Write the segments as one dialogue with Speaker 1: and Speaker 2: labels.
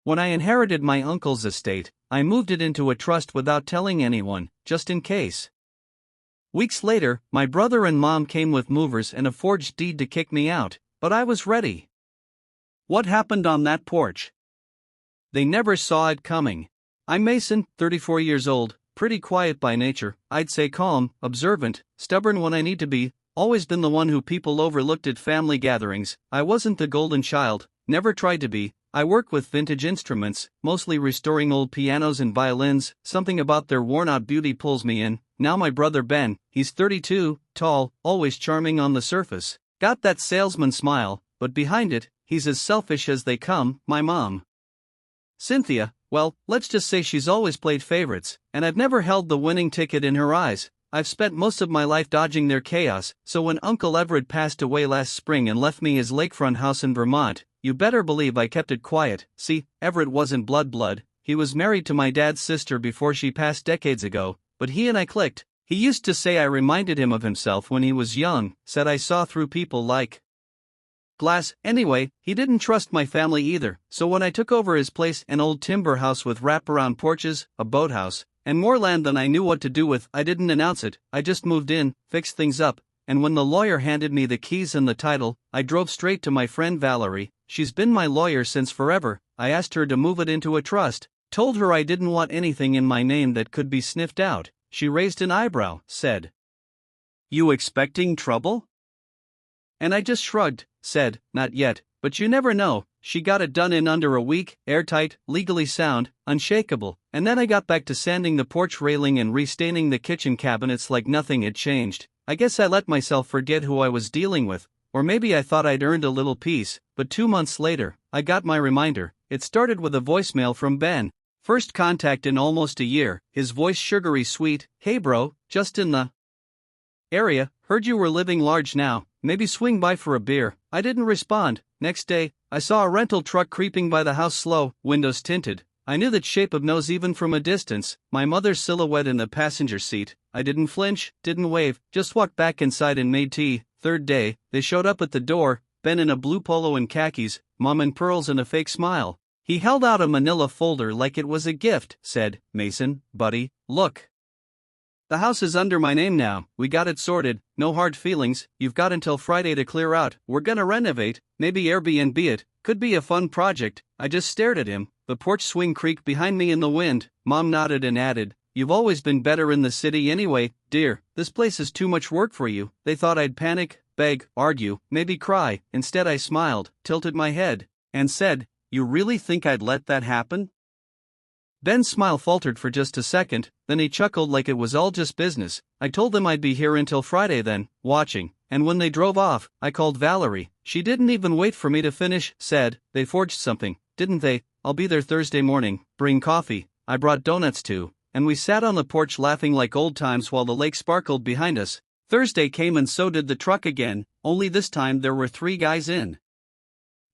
Speaker 1: When I inherited my uncle's estate, I moved it into a trust without telling anyone, just in case. Weeks later, my brother and mom came with movers and a forged deed to kick me out, but I was ready. What happened on that porch? They never saw it coming. I'm Mason, 34 years old, pretty quiet by nature, I'd say calm, observant, stubborn when I need to be, always been the one who people overlooked at family gatherings. I wasn't the golden child, never tried to be. I work with vintage instruments, mostly restoring old pianos and violins. Something about their worn-out beauty pulls me in. Now my brother Ben, he's 32, tall, always charming on the surface. Got that salesman smile, but behind it, he's as selfish as they come. My mom, Cynthia, well, let's just say she's always played favorites, and I've never held the winning ticket in her eyes. I've spent most of my life dodging their chaos, so when Uncle Everett passed away last spring and left me his lakefront house in Vermont, you better believe I kept it quiet. See, Everett wasn't blood, he was married to my dad's sister before she passed decades ago, but he and I clicked. He used to say I reminded him of himself when he was young, said I saw through people like glass. Anyway, he didn't trust my family either, so when I took over his place, an old timber house with wraparound porches, a boathouse, and more land than I knew what to do with, I didn't announce it. I just moved in, fixed things up, and when the lawyer handed me the keys and the title, I drove straight to my friend Valerie. She's been my lawyer since forever. I asked her to move it into a trust, told her I didn't want anything in my name that could be sniffed out. She raised an eyebrow, said, "You expecting trouble?" And I just shrugged, said, "Not yet, but you never know." She got it done in under a week, airtight, legally sound, unshakable, and then I got back to sanding the porch railing and restaining the kitchen cabinets like nothing had changed. I guess I let myself forget who I was dealing with, or maybe I thought I'd earned a little peace, but 2 months later, I got my reminder. It started with a voicemail from Ben. First contact in almost a year, his voice sugary sweet. "Hey bro, just in the area, heard you were living large now, maybe swing by for a beer." I didn't respond. Next day, I saw a rental truck creeping by the house slow, windows tinted. I knew that shape of nose even from a distance, my mother's silhouette in the passenger seat. I didn't flinch, didn't wave, just walked back inside and made tea. Third day, they showed up at the door, Ben in a blue polo and khakis, mom in pearls and a fake smile. He held out a manila folder like it was a gift, said, "Mason, buddy, look. The house is under my name now, we got it sorted, no hard feelings, you've got until Friday to clear out, we're gonna renovate, maybe Airbnb it, could be a fun project." I just stared at him, the porch swing creaked behind me in the wind. Mom nodded and added, "You've always been better in the city anyway, dear, this place is too much work for you." They thought I'd panic, beg, argue, maybe cry. Instead I smiled, tilted my head, and said, "You really think I'd let that happen?" Ben's smile faltered for just a second, then he chuckled like it was all just business. I told them I'd be here until Friday then, watching, and when they drove off, I called Valerie. She didn't even wait for me to finish, said, "They forged something, didn't they? I'll be there Thursday morning, bring coffee." I brought donuts too, and we sat on the porch laughing like old times while the lake sparkled behind us. Thursday came and so did the truck again, only this time there were 3 guys in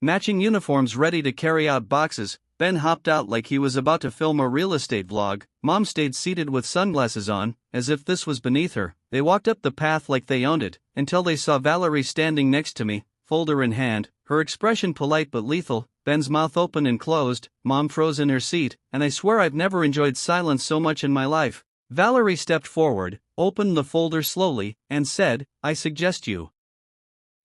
Speaker 1: matching uniforms ready to carry out boxes. Ben hopped out like he was about to film a real estate vlog. Mom stayed seated with sunglasses on, as if this was beneath her. They walked up the path like they owned it, until they saw Valerie standing next to me, folder in hand, her expression polite but lethal, Ben's mouth open and closed. Mom froze in her seat, and I swear I've never enjoyed silence so much in my life. Valerie stepped forward, opened the folder slowly, and said, "I suggest you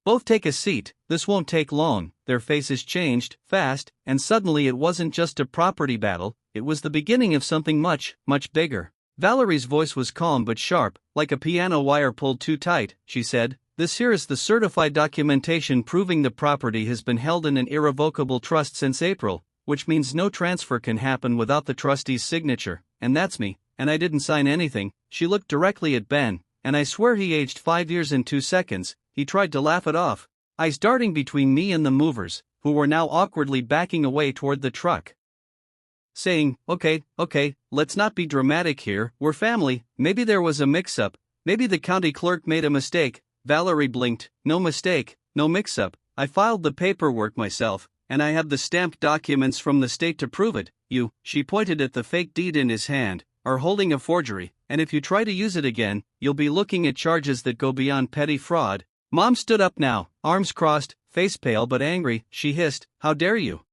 Speaker 1: both take a seat, this won't take long." Their faces changed, fast, and suddenly it wasn't just a property battle, it was the beginning of something much, much bigger. Valerie's voice was calm but sharp, like a piano wire pulled too tight. She said, "This here is the certified documentation proving the property has been held in an irrevocable trust since April, which means no transfer can happen without the trustee's signature, and that's me, and I didn't sign anything." She looked directly at Ben, and I swear he aged 5 years in 2 seconds. He tried to laugh it off, eyes darting between me and the movers, who were now awkwardly backing away toward the truck, saying, okay, let's not be dramatic here, we're family, maybe there was a mix-up, maybe the county clerk made a mistake." Valerie blinked, "No mistake, no mix-up, I filed the paperwork myself, and I have the stamped documents from the state to prove it. You," she pointed at the fake deed in his hand, "are holding a forgery, and if you try to use it again, you'll be looking at charges that go beyond petty fraud." Mom stood up now, arms crossed, face pale but angry. She hissed, "How dare you?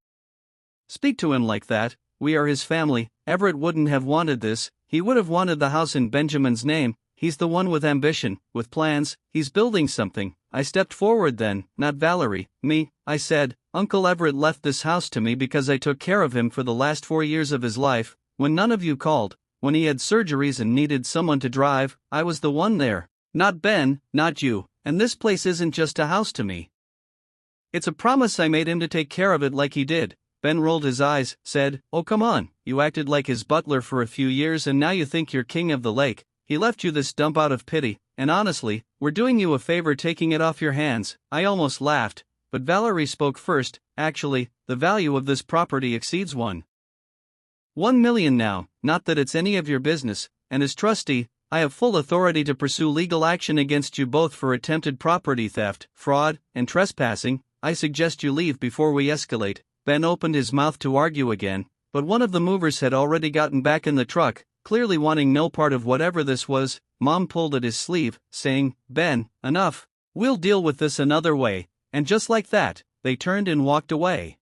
Speaker 1: Speak to him like that. We are his family. Everett wouldn't have wanted this. He would have wanted the house in Benjamin's name. He's the one with ambition, with plans. He's building something. I stepped forward then, not Valerie, me. I said, Uncle Everett left this house to me because I took care of him for the last 4 years of his life. When none of you called, when he had surgeries and needed someone to drive, I was the one there. Not Ben, not you, and this place isn't just a house to me. It's a promise I made him to take care of it like he did. Ben rolled his eyes, said, oh come on, you acted like his butler for a few years and now you think you're king of the lake. He left you this dump out of pity, and honestly, we're doing you a favor taking it off your hands. I almost laughed, but Valerie spoke first. Actually, the value of this property exceeds $1 million now, not that it's any of your business, and as trustee, I have full authority to pursue legal action against you both for attempted property theft, fraud, and trespassing. I suggest you leave before we escalate. Ben opened his mouth to argue again, but one of the movers had already gotten back in the truck, clearly wanting no part of whatever this was. Mom pulled at his sleeve, saying, Ben, enough. We'll deal with this another way, and just like that, they turned and walked away.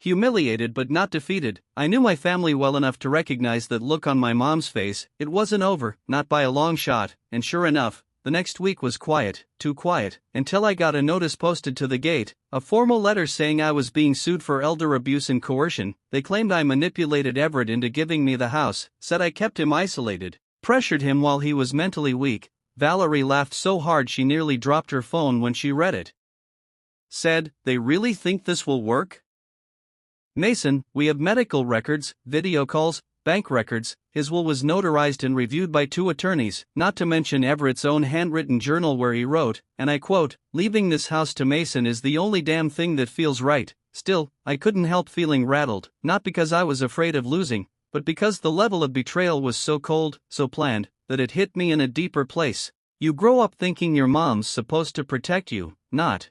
Speaker 1: Humiliated but not defeated, I knew my family well enough to recognize that look on my mom's face. It wasn't over, not by a long shot, and sure enough, the next week was quiet, too quiet, until I got a notice posted to the gate, a formal letter saying I was being sued for elder abuse and coercion. They claimed I manipulated Everett into giving me the house, said I kept him isolated, pressured him while he was mentally weak. Valerie laughed so hard she nearly dropped her phone when she read it. Said, they really think this will work? Mason, we have medical records, video calls, bank records. His will was notarized and reviewed by 2 attorneys, not to mention Everett's own handwritten journal where he wrote, and I quote, leaving this house to Mason is the only damn thing that feels right. Still, I couldn't help feeling rattled, not because I was afraid of losing, but because the level of betrayal was so cold, so planned, that it hit me in a deeper place. You grow up thinking your mom's supposed to protect you, not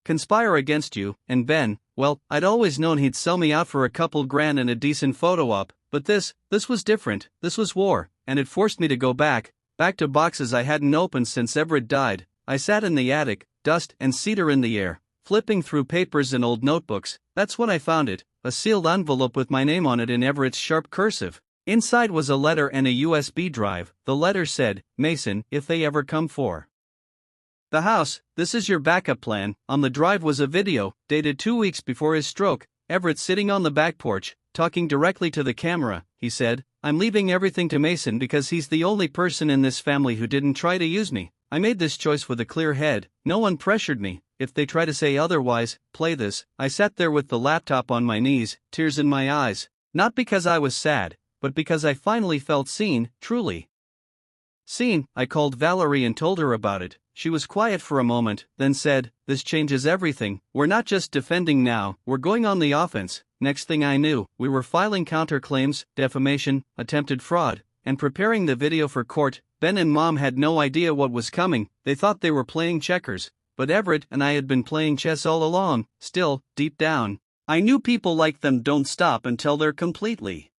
Speaker 1: conspire against you, and Ben, well, I'd always known he'd sell me out for a couple grand and a decent photo op, but this was different. This was war, and it forced me to go back to boxes I hadn't opened since Everett died. I sat in the attic, dust and cedar in the air, flipping through papers and old notebooks. That's when I found it, a sealed envelope with my name on it in Everett's sharp cursive. Inside was a letter and a USB drive. The letter said, Mason, if they ever come for the house, this is your backup plan. On the drive was a video, dated 2 weeks before his stroke. Everett sitting on the back porch, talking directly to the camera. He said, I'm leaving everything to Mason because he's the only person in this family who didn't try to use me. I made this choice with a clear head. No one pressured me. If they try to say otherwise, play this. I sat there with the laptop on my knees, tears in my eyes. Not because I was sad, but because I finally felt seen, truly seen. I called Valerie and told her about it. She was quiet for a moment, then said, this changes everything. We're not just defending now, we're going on the offense. Next thing I knew, we were filing counterclaims, defamation, attempted fraud, and preparing the video for court. Ben and Mom had no idea what was coming. They thought they were playing checkers, but Everett and I had been playing chess all along. Still, deep down, I knew people like them don't stop until they're completely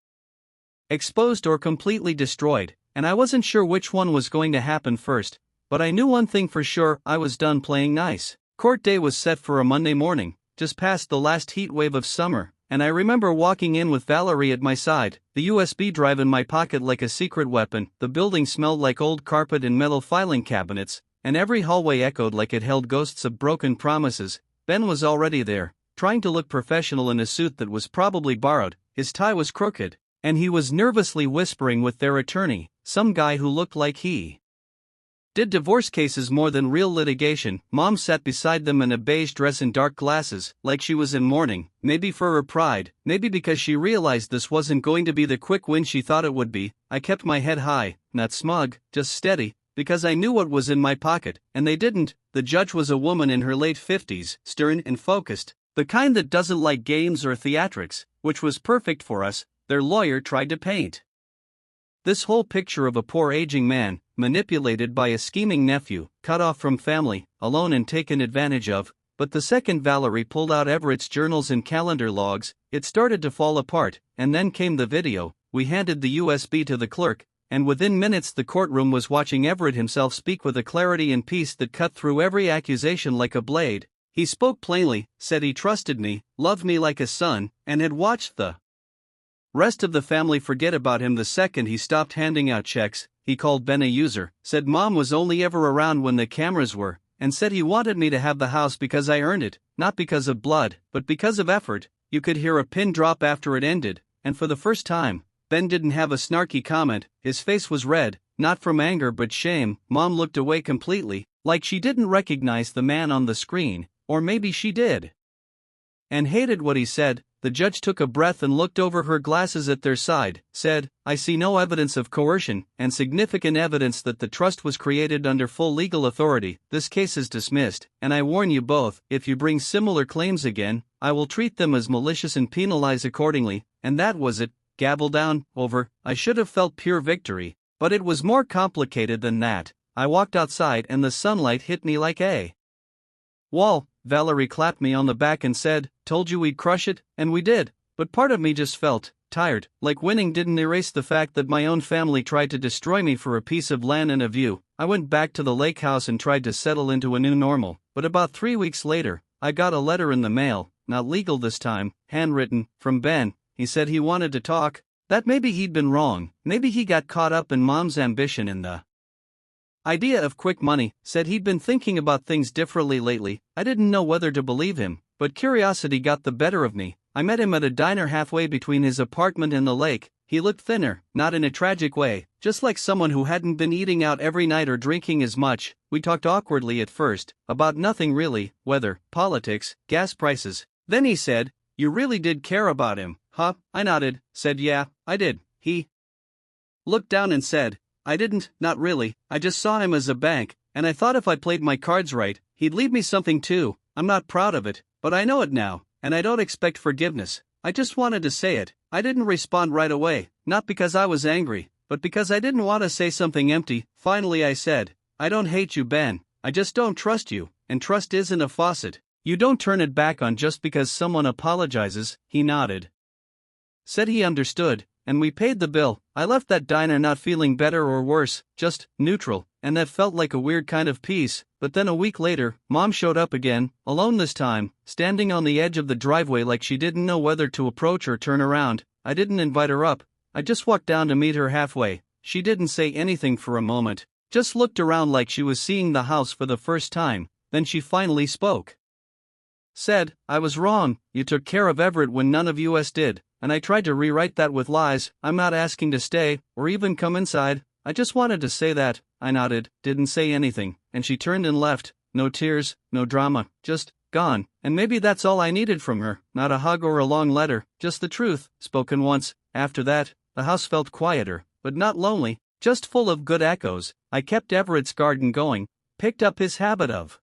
Speaker 1: exposed or completely destroyed, and I wasn't sure which one was going to happen first. But I knew one thing for sure, I was done playing nice. Court day was set for a Monday morning, just past the last heat wave of summer, and I remember walking in with Valerie at my side, the USB drive in my pocket like a secret weapon. The building smelled like old carpet and metal filing cabinets, and every hallway echoed like it held ghosts of broken promises. Ben was already there, trying to look professional in a suit that was probably borrowed. His tie was crooked, and he was nervously whispering with their attorney, some guy who looked like he did divorce cases more than real litigation. Mom sat beside them in a beige dress and dark glasses, like she was in mourning, maybe for her pride, maybe because she realized this wasn't going to be the quick win she thought it would be. I kept my head high, not smug, just steady, because I knew what was in my pocket, and they didn't. The judge was a woman in her late 50s, stern and focused, the kind that doesn't like games or theatrics, which was perfect for us. Their lawyer tried to paint this whole picture of a poor aging man, manipulated by a scheming nephew, cut off from family, alone and taken advantage of. But the second Valerie pulled out Everett's journals and calendar logs, it started to fall apart, and then came the video. We handed the USB to the clerk, and within minutes the courtroom was watching Everett himself speak with a clarity and peace that cut through every accusation like a blade. He spoke plainly, said he trusted me, loved me like a son, and had watched the rest of the family forget about him the second he stopped handing out checks. He called Ben a user, said Mom was only ever around when the cameras were, and said he wanted me to have the house because I earned it, not because of blood, but because of effort. You could hear a pin drop after it ended, and for the first time, Ben didn't have a snarky comment. His face was red, not from anger but shame. Mom looked away completely, like she didn't recognize the man on the screen, or maybe she did, and hated what he said. The judge took a breath and looked over her glasses at their side, said, I see no evidence of coercion, and significant evidence that the trust was created under full legal authority. This case is dismissed, and I warn you both, if you bring similar claims again, I will treat them as malicious and penalize accordingly. And that was it. Gavel down, over. I should have felt pure victory, but it was more complicated than that. I walked outside and the sunlight hit me like a wall. Valerie clapped me on the back and said, told you we'd crush it, and we did, but part of me just felt tired, like winning didn't erase the fact that my own family tried to destroy me for a piece of land and a view. I went back to the lake house and tried to settle into a new normal, but about 3 weeks later, I got a letter in the mail, not legal this time, handwritten, from Ben. He said he wanted to talk, that maybe he'd been wrong, maybe he got caught up in Mom's ambition and the idea of quick money, said he'd been thinking about things differently lately. I didn't know whether to believe him, but curiosity got the better of me. I met him at a diner halfway between his apartment and the lake. He looked thinner, not in a tragic way, just like someone who hadn't been eating out every night or drinking as much. We talked awkwardly at first, about nothing really, weather, politics, gas prices. Then he said, you really did care about him, huh? I nodded, said yeah, I did. He looked down and said, I didn't, not really, I just saw him as a bank, and I thought if I played my cards right, he'd leave me something too. I'm not proud of it, but I know it now, and I don't expect forgiveness. I just wanted to say it. I didn't respond right away, not because I was angry, but because I didn't want to say something empty. Finally I said, I don't hate you, Ben, I just don't trust you, and trust isn't a faucet. You don't turn it back on just because someone apologizes. He nodded, said he understood, and we paid the bill. I left that diner not feeling better or worse, just neutral, and that felt like a weird kind of peace. But then a week later, Mom showed up again, alone this time, standing on the edge of the driveway like she didn't know whether to approach or turn around. I didn't invite her up, I just walked down to meet her halfway. She didn't say anything for a moment, just looked around like she was seeing the house for the first time. Then she finally spoke. Said, I was wrong, you took care of Everett when none of us did, and I tried to rewrite that with lies. I'm not asking to stay, or even come inside, I just wanted to say that. I nodded, didn't say anything, and she turned and left. No tears, no drama, just gone. And maybe that's all I needed from her, not a hug or a long letter, just the truth, spoken once. After that, the house felt quieter, but not lonely, just full of good echoes. I kept Everett's garden going, picked up his habit of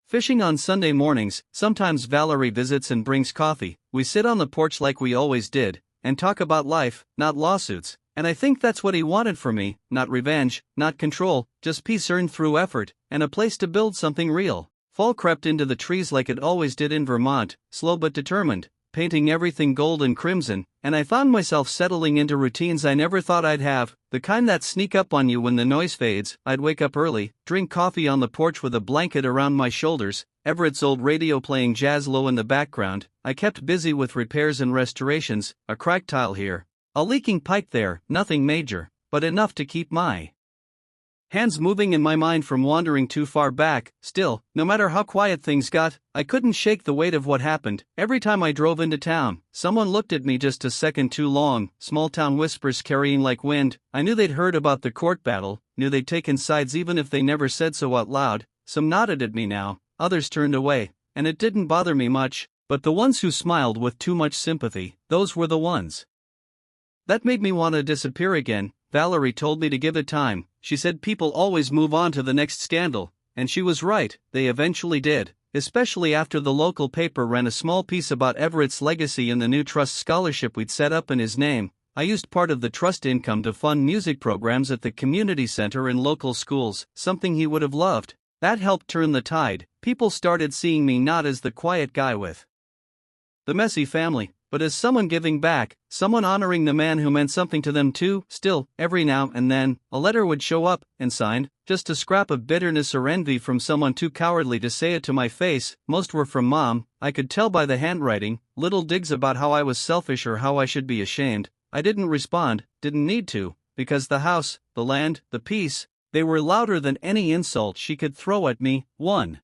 Speaker 1: fishing on Sunday mornings. Sometimes Valerie visits and brings coffee. We sit on the porch like we always did, and talk about life, not lawsuits. And I think that's what he wanted for me, not revenge, not control, just peace earned through effort, and a place to build something real. Fall crept into the trees like it always did in Vermont, slow but determined, painting everything gold and crimson, and I found myself settling into routines I never thought I'd have, the kind that sneak up on you when the noise fades. I'd wake up early, drink coffee on the porch with a blanket around my shoulders, Everett's old radio playing jazz low in the background. I kept busy with repairs and restorations, a cracked tile here, a leaking pipe there, nothing major, but enough to keep my hands moving and my mind from wandering too far back. Still, no matter how quiet things got, I couldn't shake the weight of what happened. Every time I drove into town, someone looked at me just a second too long, small town whispers carrying like wind. I knew they'd heard about the court battle, knew they'd taken sides even if they never said so out loud. Some nodded at me now, others turned away, and it didn't bother me much, but the ones who smiled with too much sympathy, those were the ones that made me want to disappear again. Valerie told me to give it time. She said people always move on to the next scandal, and she was right, they eventually did, especially after the local paper ran a small piece about Everett's legacy and the new trust scholarship we'd set up in his name. I used part of the trust income to fund music programs at the community center and local schools, something he would have loved. That helped turn the tide. People started seeing me not as the quiet guy with the messy family, but as someone giving back, someone honoring the man who meant something to them too. Still, every now and then, a letter would show up, and signed, just a scrap of bitterness or envy from someone too cowardly to say it to my face. Most were from Mom, I could tell by the handwriting, little digs about how I was selfish or how I should be ashamed. I didn't respond, didn't need to, because the house, the land, the peace, they were louder than any insult she could throw at me. One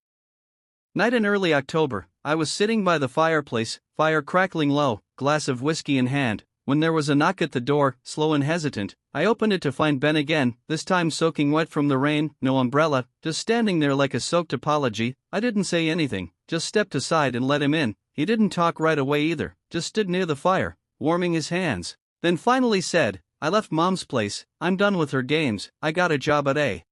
Speaker 1: night in early October, I was sitting by the fireplace, fire crackling low, glass of whiskey in hand, when there was a knock at the door. Slow and hesitant, I opened it to find Ben again, this time soaking wet from the rain, no umbrella, just standing there like a soaked apology. I didn't say anything, just stepped aside and let him in. He didn't talk right away either, just stood near the fire, warming his hands. Then finally said, "I left Mom's place, I'm done with her games, I got a job at a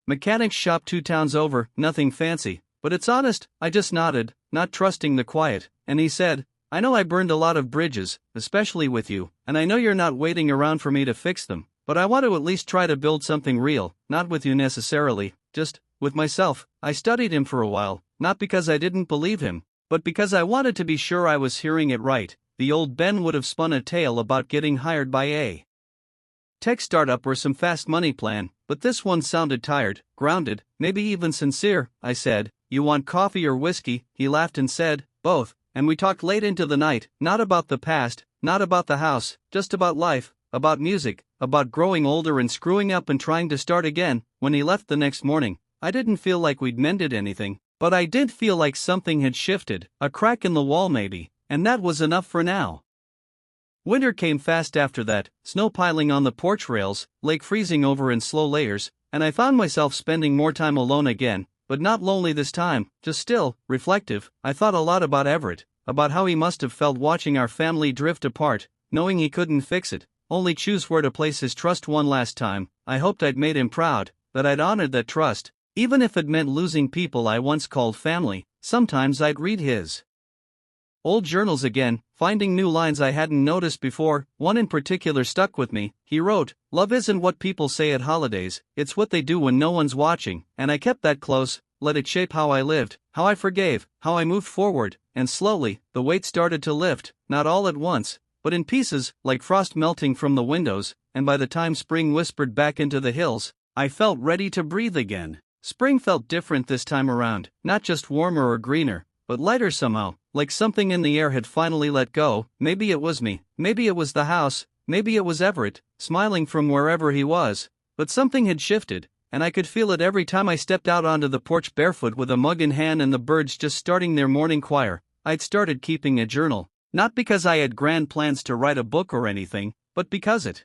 Speaker 1: mechanic's shop 2 towns over, nothing fancy, but it's honest." I just nodded, not trusting the quiet, and he said, "I know I burned a lot of bridges, especially with you, and I know you're not waiting around for me to fix them, but I want to at least try to build something real, not with you necessarily, just with myself." I studied him for a while, not because I didn't believe him, but because I wanted to be sure I was hearing it right. The old Ben would have spun a tale about getting hired by a tech startup or some fast money plan, but this one sounded tired, grounded, maybe even sincere. I said, "You want coffee or whiskey?" He laughed and said, "Both," and we talked late into the night, not about the past, not about the house, just about life, about music, about growing older and screwing up and trying to start again. When he left the next morning, I didn't feel like we'd mended anything, but I did feel like something had shifted, a crack in the wall maybe, and that was enough for now. Winter came fast after that, snow piling on the porch rails, lake freezing over in slow layers, and I found myself spending more time alone again, but not lonely this time, just still, reflective. I thought a lot about Everett, about how he must have felt watching our family drift apart, knowing he couldn't fix it, only choose where to place his trust one last time. I hoped I'd made him proud, that I'd honored that trust, even if it meant losing people I once called family. Sometimes I'd read his old journals again, finding new lines I hadn't noticed before. One in particular stuck with me. He wrote, "Love isn't what people say at holidays, it's what they do when no one's watching," and I kept that close, let it shape how I lived, how I forgave, how I moved forward, and slowly, the weight started to lift, not all at once, but in pieces, like frost melting from the windows, and by the time spring whispered back into the hills, I felt ready to breathe again. Spring felt different this time around, not just warmer or greener, but lighter somehow, like something in the air had finally let go. Maybe it was me, maybe it was the house, maybe it was Everett, smiling from wherever he was, but something had shifted, and I could feel it every time I stepped out onto the porch barefoot with a mug in hand and the birds just starting their morning choir. I'd started keeping a journal, not because I had grand plans to write a book or anything, but because it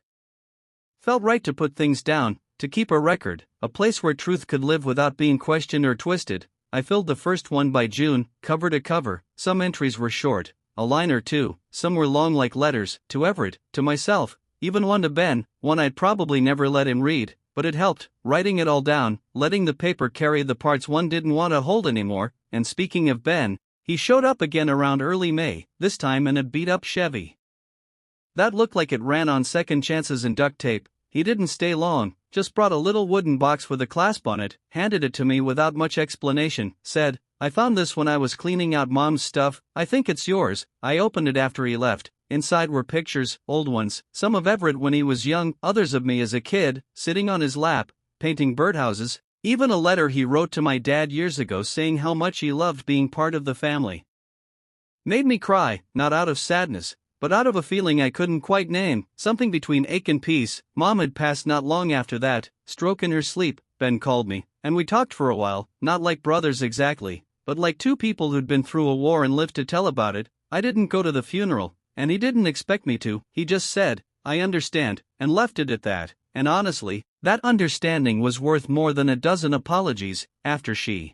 Speaker 1: felt right to put things down, to keep a record, a place where truth could live without being questioned or twisted. I filled the first one by June, cover to cover. Some entries were short, a line or two, some were long like letters, to Everett, to myself, even one to Ben, one I'd probably never let him read, but it helped, writing it all down, letting the paper carry the parts one didn't want to hold anymore. And speaking of Ben, he showed up again around early May, this time in a beat-up Chevy that looked like it ran on second chances and duct tape. He didn't stay long, just brought a little wooden box with a clasp on it, handed it to me without much explanation, said, "I found this when I was cleaning out Mom's stuff, I think it's yours." I opened it after he left. Inside were pictures, old ones, some of Everett when he was young, others of me as a kid, sitting on his lap, painting birdhouses, even a letter he wrote to my dad years ago saying how much he loved being part of the family. Made me cry, not out of sadness, but out of a feeling I couldn't quite name, something between ache and peace. Mom had passed not long after that, stroke in her sleep, Ben called me, and we talked for a while, not like brothers exactly, but like two people who'd been through a war and lived to tell about it. I didn't go to the funeral, and he didn't expect me to. He just said, "I understand," and left it at that, and honestly, that understanding was worth more than a dozen apologies. After she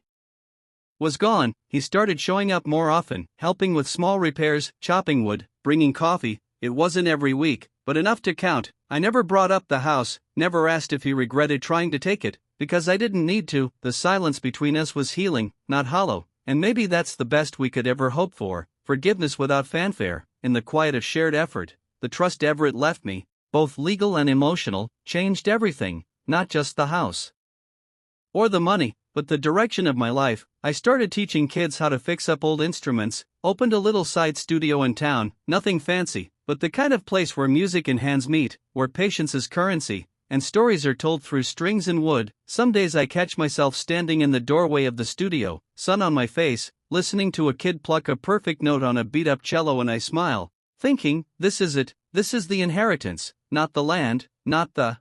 Speaker 1: was gone, he started showing up more often, helping with small repairs, chopping wood, bringing coffee. It wasn't every week, but enough to count. I never brought up the house, never asked if he regretted trying to take it, because I didn't need to. The silence between us was healing, not hollow, and maybe that's the best we could ever hope for. Forgiveness without fanfare, in the quiet of shared effort. The trust Everett left me, both legal and emotional, changed everything, not just the house or the money, but the direction of my life. I started teaching kids how to fix up old instruments, opened a little side studio in town, nothing fancy, but the kind of place where music and hands meet, where patience is currency. and stories are told through strings and wood. Some days I catch myself standing in the doorway of the studio, sun on my face, listening to a kid pluck a perfect note on a beat-up cello, and I smile, thinking, this is it, this is the inheritance, not the land, not the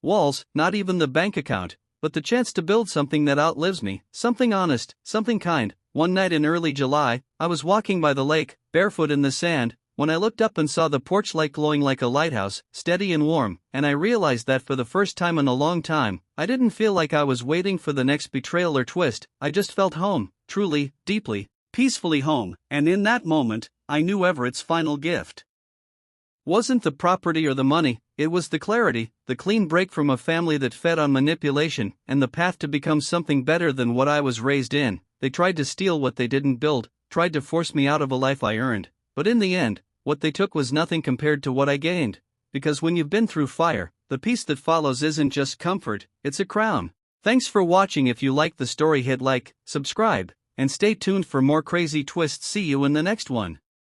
Speaker 1: walls, not even the bank account, but the chance to build something that outlives me, something honest, something kind. One night in early July, I was walking by the lake, barefoot in the sand, when I looked up and saw the porch light glowing like a lighthouse, steady and warm, and I realized that for the first time in a long time, I didn't feel like I was waiting for the next betrayal or twist. I just felt home, truly, deeply, peacefully home, and in that moment, I knew Everett's final gift wasn't the property or the money, it was the clarity, the clean break from a family that fed on manipulation, and the path to become something better than what I was raised in. They tried to steal what they didn't build, tried to force me out of a life I earned, but in the end, what they took was nothing compared to what I gained. Because when you've been through fire, the peace that follows isn't just comfort, it's a crown. Thanks for watching. If you liked the story, hit like, subscribe, and stay tuned for more crazy twists. See you in the next one.